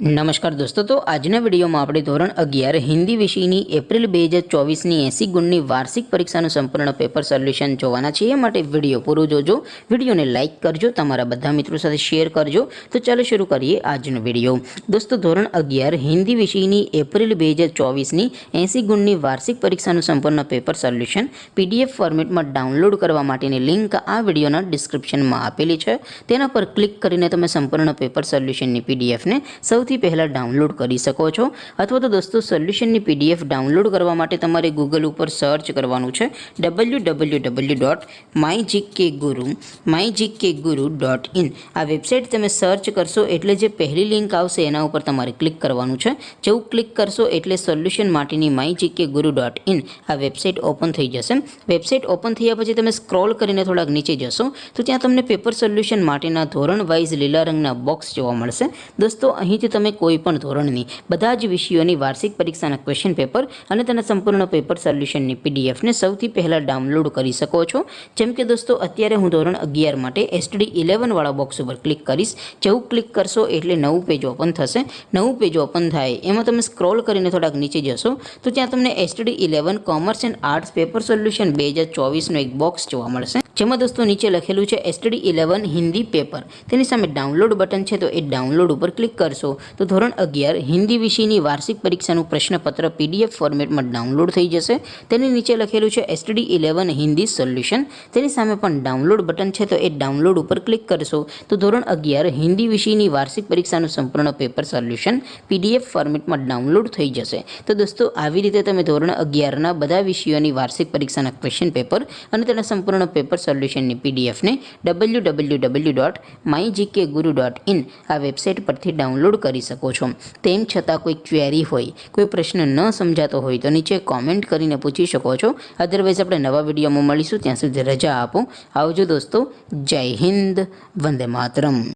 નમસ્કાર દોસ્તો, તો આજના વિડીયોમાં આપણે ધોરણ 11 હિન્દી વિષયની એપ્રિલ 2024ની 80 ગુણની વાર્ષિક પરીક્ષાનું સંપૂર્ણ પેપર સોલ્યુશન જોવાના છે। એ માટે વિડીયો પૂરો જોજો, વિડીયોને લાઇક કરજો, તમારા બધા મિત્રો સાથે શેર કરજો। તો ચાલો શરૂ કરીએ આજનો વિડીયો। દોસ્તો, ધોરણ 11 હિન્દી વિષયની એપ્રિલ 2024ની 80 ગુણની વાર્ષિક પરીક્ષાનું સંપૂર્ણ પેપર સોલ્યુશન PDF ફોર્મેટમાં ડાઉનલોડ કરવા માટેની લિંક આ વિડીયોના ડિસ્ક્રિપ્શનમાં આપેલી છે। તેના પર ક્લિક કરીને તમે સંપૂર્ણ પેપર સોલ્યુશનની PDFને સૌથી પહેલા ડાઉનલોડ કરી શકો છો। અથવા તો દોસ્તો, સોલ્યુશનની PDF ડાઉનલોડ કરવા માટે તમારે ગૂગલ ઉપર સર્ચ કરવાનું છે www.mygkguru.in। આ વેબસાઇટ તમે સર્ચ કરશો એટલે જે પહેલી લિંક આવશે એના ઉપર તમારે ક્લિક કરવાનું છે। જેવું ક્લિક કરશો એટલે સોલ્યુશન માટેની mygkguru.in આ વેબસાઇટ ઓપન થઈ જશે। વેબસાઇટ ઓપન થયા પછી તમે સ્ક્રોલ કરીને થોડાક નીચે જશો તો ત્યાં તમને પેપર સોલ્યુશન માટેના ધોરણ વાઇઝ લીલા રંગના બોક્સ જોવા મળશે। દોસ્તો, અહીંથી તમે કોઈપણ ધોરણની બધા જ વિષયોની વાર્ષિક પરીક્ષાના ક્વેશ્ચન પેપર અને તેના સંપૂર્ણ પેપર સોલ્યુશનની PDFને સૌથી પહેલાં ડાઉનલોડ કરી શકો છો। જેમ કે દોસ્તો, અત્યારે હું ધોરણ 11 માટે STD 11 વાળા બોક્સ ઉપર ક્લિક કરીશ। જેવું ક્લિક કરશો એટલે નવું પેજ ઓપન થશે। નવું પેજ ઓપન થાય એમાં તમે સ્ક્રોલ કરીને થોડાક નીચે જશો તો ત્યાં તમને STD 11 commerce and arts paper solution 2024નો એક બોક્સ જોવા મળશે। જેમાં દોસ્તો નીચે લખેલું છે STD 11 હિન્દી પેપર, તેની સામે ડાઉનલોડ બટન છે, તો એ ડાઉનલોડ ઉપર ક્લિક કરશો તો ધોરણ 11 હિન્દી વિષયની વાર્ષિક પરીક્ષાનું પ્રશ્નપત્ર PDF ફોર્મેટમાં ડાઉનલોડ થઈ જશે। તેની નીચે લખેલું છે STD 11 હિન્દી સોલ્યુશન, તેની સામે પણ ડાઉનલોડ બટન છે, તો એ ડાઉનલોડ ઉપર ક્લિક કરશો તો ધોરણ 11 હિન્દી વિષયની વાર્ષિક પરીક્ષાનું સંપૂર્ણ પેપર સોલ્યુશન PDF ફોર્મેટમાં ડાઉનલોડ થઈ જશે। તો દોસ્તો, આવી રીતે તમે ધોરણ 11ના બધા વિષયોની વાર્ષિક પરીક્ષાના ક્વેશ્ચન પેપર અને તેના સંપૂર્ણ પેપર સોલ્યુશનની PDFને www.mygkguru.in આ વેબસાઇટ પરથી ડાઉનલોડ કરી શકો છો। તેમ છતાં કોઈ ક્વેરી હોય, કોઈ પ્રશ્ન ન સમજાતો હોય તો નીચે કોમેન્ટ કરીને પૂછી શકો છો। અધરવાઇઝ આપણે નવા વિડીયોમાં મળીશું, ત્યાં સુધી રજા આપો। આવજો દોસ્તો, જય હિન્દ, વંદે માતરમ।